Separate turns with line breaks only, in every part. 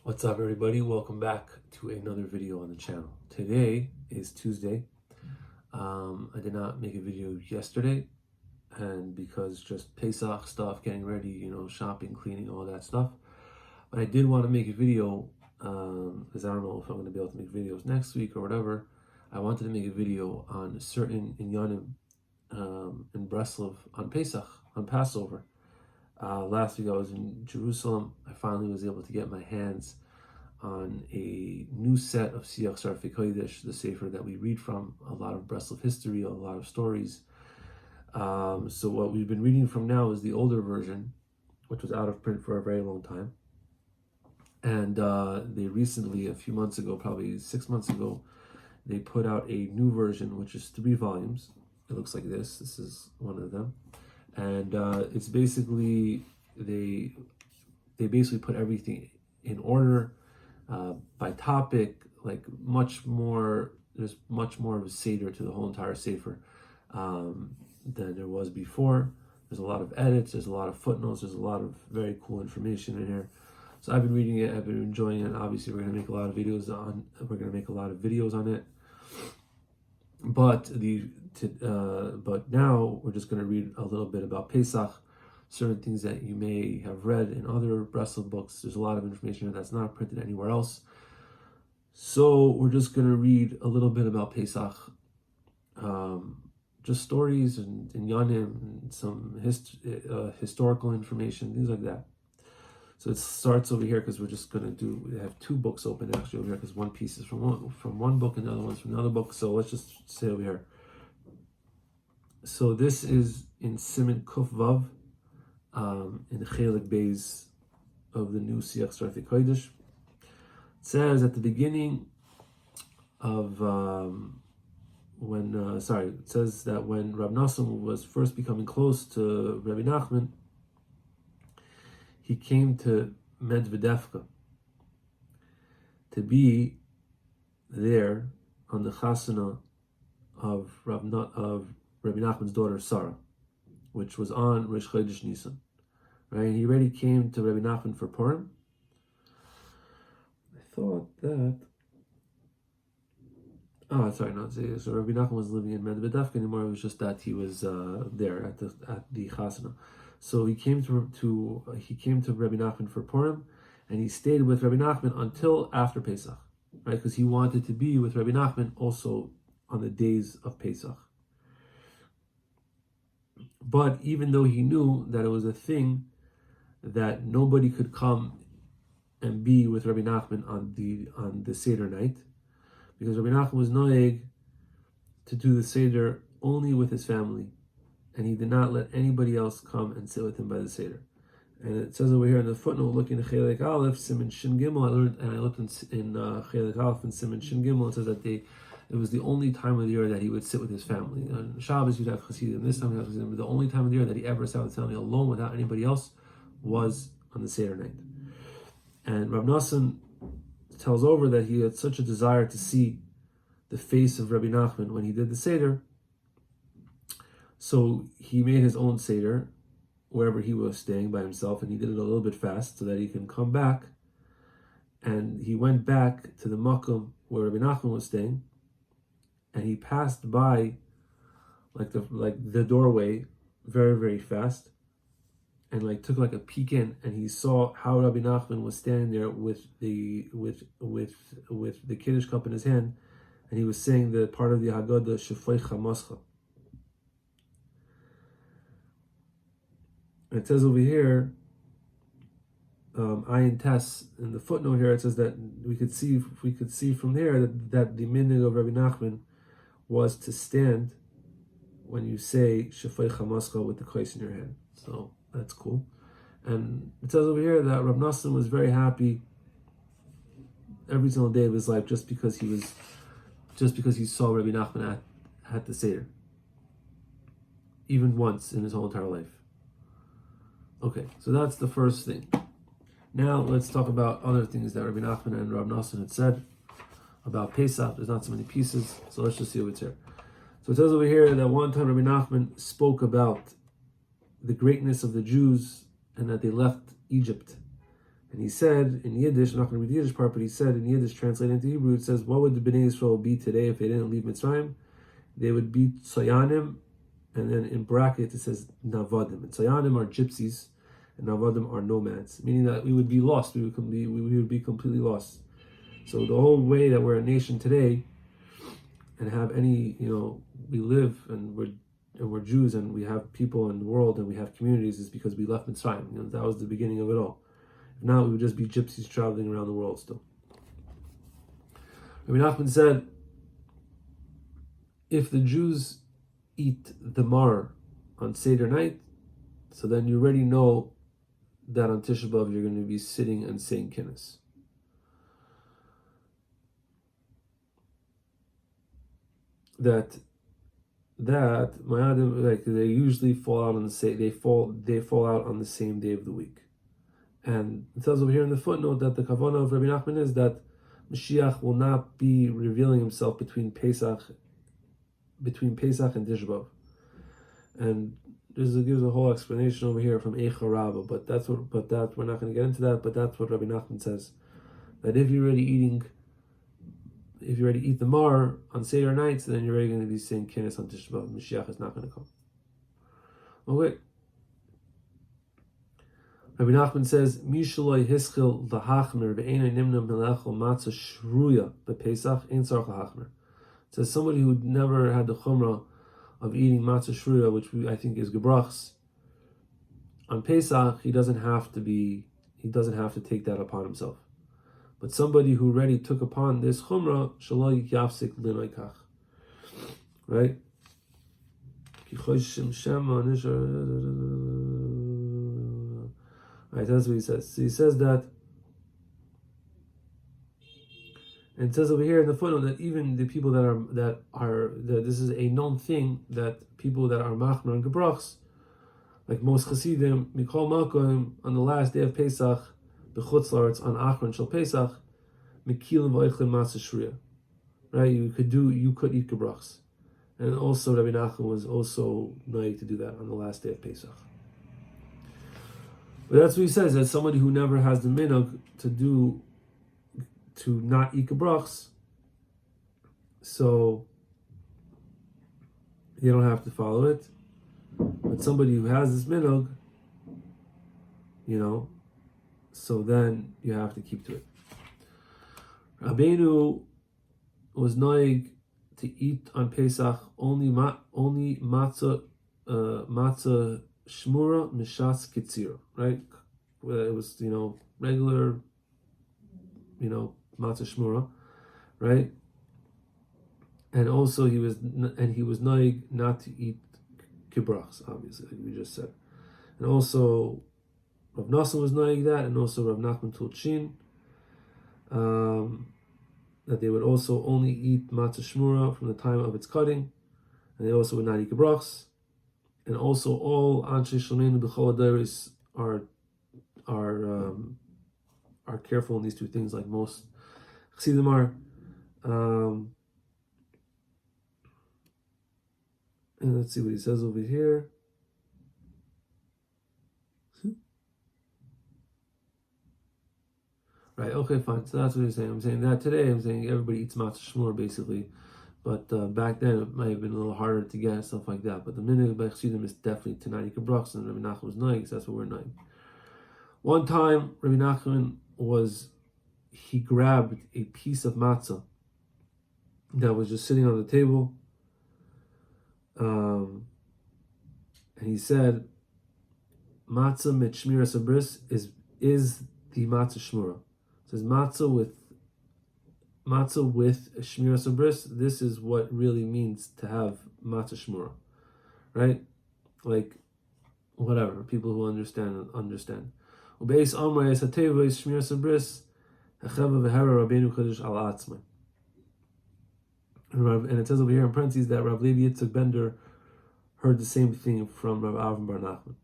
What's up, everybody? Welcome back to another video on the channel. Today is Tuesday. I did not make a video yesterday, and because just Pesach stuff, getting ready, shopping, cleaning, all that stuff. But I did want to make a video because I don't know if I'm going to be able to make videos next week or whatever. I wanted to make a video on certain inyanim in Breslov on Pesach, on Passover. Last week I was in Jerusalem. I finally was able to get my hands on a new set of Siach Sarfei Kodesh, the sefer that we read from, a lot of Breslov history, a lot of stories. So what we've been reading from now is the older version, which was out of print for a very long time. And they recently, a few months ago, probably 6 months ago, they put out a new version, which is 3 volumes. It looks like this. This is one of them. And it's basically, they basically put everything in order by topic, like there's much more of a seder to the whole entire sefer than there was before. There's a lot of edits, there's a lot of footnotes, there's a lot of very cool information in here. So I've been reading it, I've been enjoying it. Obviously we're going to make a lot of videos on it. But now we're just going to read a little bit about Pesach, certain things that you may have read in other Breslov books. There's a lot of information here that's not printed anywhere else. So we're just going to read a little bit about Pesach, just stories and yanim, and some historical information, things like that. So it starts over here because we're just going to we have 2 books open actually over here because one piece is from one book and the other one's from another book. So let's just stay over here. So this is in Siman Kuf Vav, in the Chelik Beis of the new Siach Sarfei Kodesh. It says at the beginning of it says that when Rab Noson was first becoming close to Rebbe Nachman, he came to Medvedevka to be there on the chasana of Rebbe Nachman's daughter Sarah, which was on Rosh Chodesh Noson. Right? He already came to Rebbe Nachman for Purim. I thought that. So Rebbe Nachman was living in Medvedevka anymore. It was just that he was there at the chasana. So he came to Rebbe Nachman for Purim, and he stayed with Rebbe Nachman until after Pesach, right? Because he wanted to be with Rebbe Nachman also on the days of Pesach. But even though he knew that it was a thing that nobody could come and be with Rebbe Nachman on the Seder night, because Rebbe Nachman was noeg to do the Seder only with his family, and he did not let anybody else come and sit with him by the Seder. And it says over here in the footnote, looking at Chelik Aleph, Siman Shin Gimel, I looked in Chelik Aleph and Siman Shin Gimel, it says that it was the only time of the year that he would sit with his family. On Shabbos you'd have Chassidim, this time you'd have Chassidim, but the only time of the year that he ever sat with his family alone without anybody else was on the Seder night. And Rav Noson tells over that he had such a desire to see the face of Rebbe Nachman when he did the Seder. So he made his own Seder wherever he was staying by himself, and he did it a little bit fast so that he can come back. And he went back to the Makom where Rebbe Nachman was staying, and he passed by the doorway very, very fast, and took a peek in, and he saw how Rebbe Nachman was standing there with the Kiddush cup in his hand, and he was saying the part of the Haggadah Shefoi Chamascha. It says over here, Ayin Tes, in the footnote here, it says that we could see from there that the minhag of Rebbe Nachman was to stand when you say Shefoi Chamascha with the kos in your hand. So that's cool. And it says over here that Rab Noson was very happy every single day of his life just because he saw Rebbe Nachman at the Seder, even once in his whole entire life. Okay, so that's the first thing. Now let's talk about other things that Rebbe Nachman and Rab Noson had said about Pesach. There's not so many pieces, so let's just see what's here. So it says over here that one time Rebbe Nachman spoke about the greatness of the Jews and that they left Egypt And he said in Yiddish, I'm not going to read the Yiddish part, but he said in Yiddish, translated into Hebrew, it says, what would the Bnei Yisrael be today if they didn't leave Mitzrayim? They would be Tsayanim, and then in brackets it says Navadim. And Tsayanim are gypsies, and Navadim are nomads, meaning that we would be lost. We would be completely lost. So the whole way that we're a nation today, and have any, we live and we're Jews and we have people in the world and we have communities, is because we left Mitzrayim. That was the beginning of it all. If not, we would just be gypsies traveling around the world still. Rebbe Nachman said, if the Jews eat the mar on Seder night, so then you already know that on Tisha B'Av you're going to be sitting and saying Kinnis. That Mayadim, like, they usually fall out on the same, they fall out on the same day of the week. And it says over here in the footnote that the kavanah of Rabbi Nachman is that Mashiach will not be revealing himself between Pesach and Tisha B'Av. And gives a whole explanation over here from Eicha Rabbah, but we're not going to get into that. But that's what Rabbi Nachman says, that if you're already eat the mar on Seder nights, then you're already going to be saying Kinnis on Tisha B'Av. Mashiach is not going to come. Okay. Rabbi Nachman says, Mishaloi hischil v'hachmer v'einay nimna melechel matzah shruya b'Pesach ein tzarich hachmer. It says somebody who never had the chumrah of eating matzah shruya, which I think is gebrachs, on Pesach, he doesn't have to take that upon himself. But somebody who already took upon this chumrah, shalo yafsik linoikach, right? Right, that's what he says. So he says that, and it says over here in the footnote that even the people that this is a known thing, that people that are machmer and gebrachs, like most Chassidim, Mikol Malkoim, on the last day of Pesach, b'chutz la'aretz on Achron shel Pesach, Mekilim v'oichlin matzah shruya. Right, you could eat gebrachs, and also Rabbi Nachman was also noig to do that on the last day of Pesach. But that's what he says, that somebody who never has the minhag to not eat gebrachs, so you don't have to follow it. But somebody who has this minhag, so then you have to keep to it. Rabbeinu was noig to eat on Pesach only matzah shmura mishas kitzir, right? It was regular matzah shmura, right? And also he was noig not to eat kibrachs, obviously, like we just said. And also Rav Noson was noig that, and also Rav Nachman told Shin that they would also only eat matzah shmura from the time of its cutting, and they also would not eat gebrachs. And also all Anshe Shalmeinu B'chol Adairis are careful in these two things, like most Chassidim are. And let's see what he says over here. Right, okay, fine. So that's what he's saying. I'm saying that today, everybody eats matzah shmur, basically. But back then, it might have been a little harder to get and stuff like that. But the minhag by Chassidim is definitely to not eat gebrachs, and Rabbi Nachman was noig, so that's what we're noig. One time, Rabbi Nachman he grabbed a piece of matzah that was just sitting on the table, and he said, matzah mit shmiras abris is the matzah shmura. It says matzah with shmiras abris. This is what really means to have matzah shmura, right? Like, whatever, people who understand. Ubeis amrei es hateva is shmiras abris hacheva v'hera Rabbeinu Kodesh al atzmai. And it says over here in parentheses that Rav Levi Yitzchak Bender heard the same thing from Rav Avram Bar Nachman.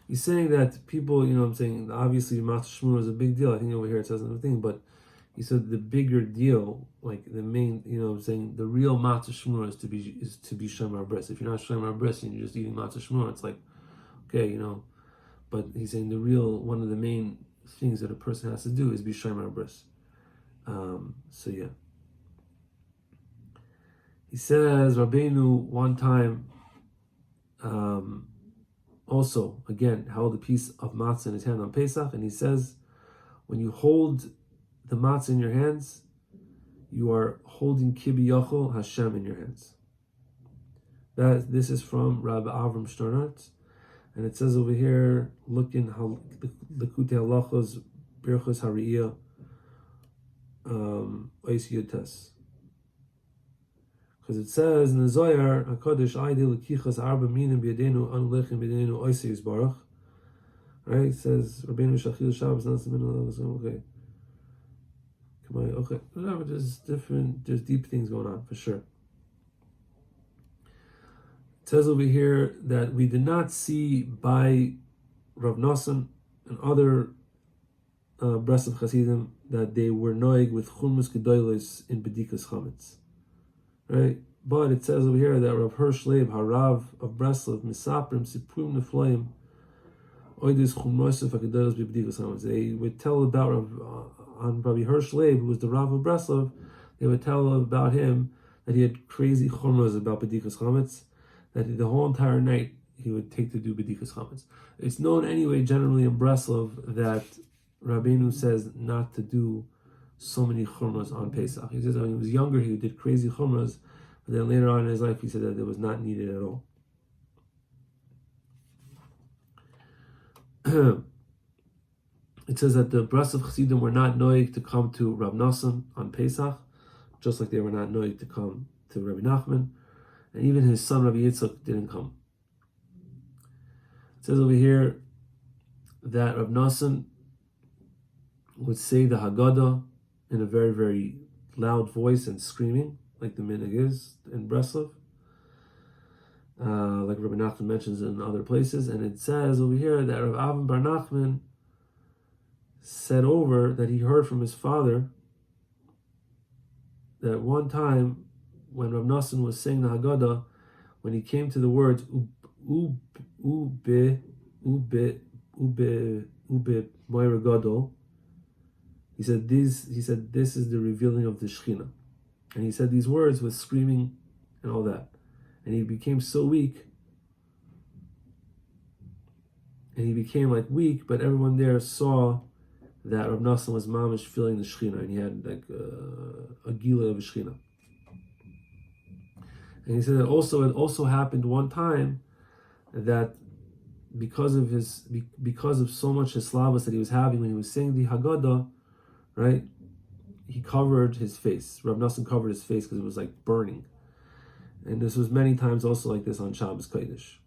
he's saying that people, I'm saying, obviously Matzah Shmur is a big deal. I think over here it says another thing, but he said the bigger deal, like the main, I'm saying the real Matzah Shmur is to be Shemar Bris. If you're not Shemar Bris and you're just eating Matzah Shmur, it's like, okay, but he's saying one of the main things that a person has to do is be Shemar Bris. So yeah. He says, Rabbeinu one time also, again, held a piece of matzah in his hand on Pesach, and he says, when you hold the matzah in your hands, you are holding Kibi Yachol Hashem in your hands. This is from Rabbi Avram Sternhardt, and it says over here, look in Likutei Halachos Birchos Hariyah Ois Yutes. Because it says in the Zohar, HaKadosh Aidil Lekichas Arba Minim B'Yadenu Anu Lechem B'Yadenu Oisei Yisbarach. Right? It says Rabbeinu Shachil Shabbos Nas Minul. Okay. Okay. Whatever. There's deep things going on for sure. It says over here that we did not see by Rav Noson and other Breslov Hasidim that they were noig with Chumras Gedolos in Bedikas Chametz. Right, but it says over here that Rav Hirsch Leib Harav of Breslov Misaprim Siprim Nefloim Oidis Chumrosef Akadolos Bibdikas Hametz. They would tell about on Rabbi Hirsch Leib, who was the Rav of Breslov. They would tell about him that he had crazy chumras about Bedikas Chametz, that the whole entire night he would take to do Bedikas Chametz. It's known anyway, generally in Breslov, that Rabbeinu says not to do so many chumras on Pesach. He says when he was younger he did crazy chumras, but then later on in his life he said that it was not needed at all. It says that the Breslov Chassidim were not noig to come to Rav Noson on Pesach, just like they were not noig to come to Rabbi Nachman, and even his son Rabbi Yitzchak didn't come. It says over here that Rav Noson would say the Haggadah in a very, very loud voice and screaming, like the minhag is in Breslov, like Rabbi Nachman mentions in other places. And it says over here that Rav Avram Bar Nachman said over that he heard from his father that one time when Rav Noson was saying the Haggadah, when he came to the words ube moira gadol, he said this is the revealing of the Shekhinah. And he said these words with screaming and all that. And he became so weak. And he became like weak, but everyone there saw that Rav Noson was mamish feeling the Shekhinah, and he had like a gila of a Shekhinah. And he said that it also happened one time that because of so much hislavos that he was having when he was saying the Haggadah, right, he covered his face. Rav Noson covered his face because it was like burning. And this was many times also like this on Shabbos Kodesh.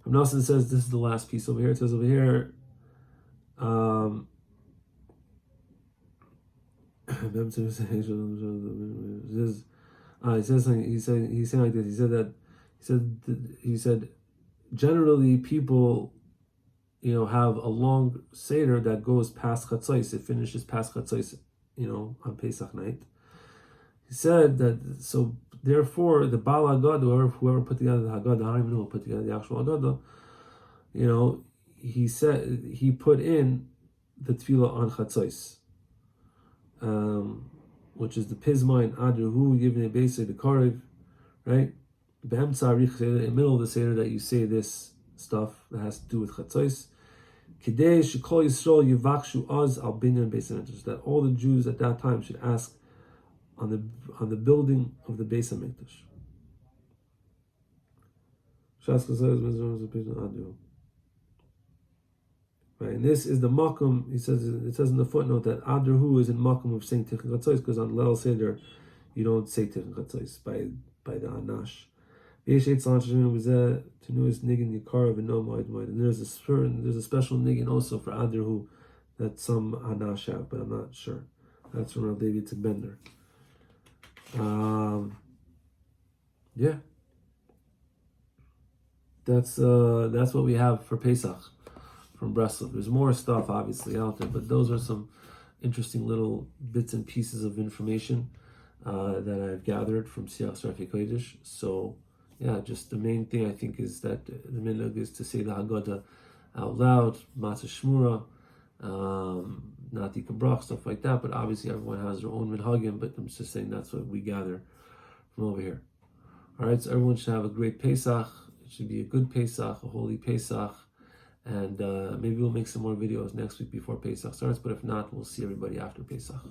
Rav Noson says, this is the last piece over here. It says over here, he's saying like this. He said generally people have a long seder that goes past Chatzos. It finishes past Chatzos, on Pesach night. He said that, so therefore the Baal Haggadah, or whoever put together the Haggadah, I don't even know who put together the actual Haggadah, he said he put in the tefillah on Chatzos, which is the Pisma and Adruhu, giving a basic the Karev, right? In the middle of the seder that you say this stuff that has to do with Chatzos. Kedei shekol Yisrael yivakshu az al binyan beis hamikdash, that all the Jews at that time should ask on the building of the Beis Hamikdash. Right, and this is the makom. It says in the footnote that Adruhu is in makom of saying Tikkun Chatzos, because on Leil Seder you don't say Tikkun Chatzos by the Anash. And there's a special niggin also for Adruhu that some Anash have, but I'm not sure. That's from Rav David Bender. Yeah. that's what we have for Pesach from Breslov. There's more stuff obviously out there, but those are some interesting little bits and pieces of information that I've gathered from Siach Sarfei Kodesh. So yeah, just the main thing I think is that the minhag is to say the Haggadah out loud, Matzah Shmura, not the Kabrach, stuff like that. But obviously everyone has their own minhagim. But I'm just saying that's what we gather from over here. All right, so everyone should have a great Pesach. It should be a good Pesach, a holy Pesach. And maybe we'll make some more videos next week before Pesach starts. But if not, we'll see everybody after Pesach.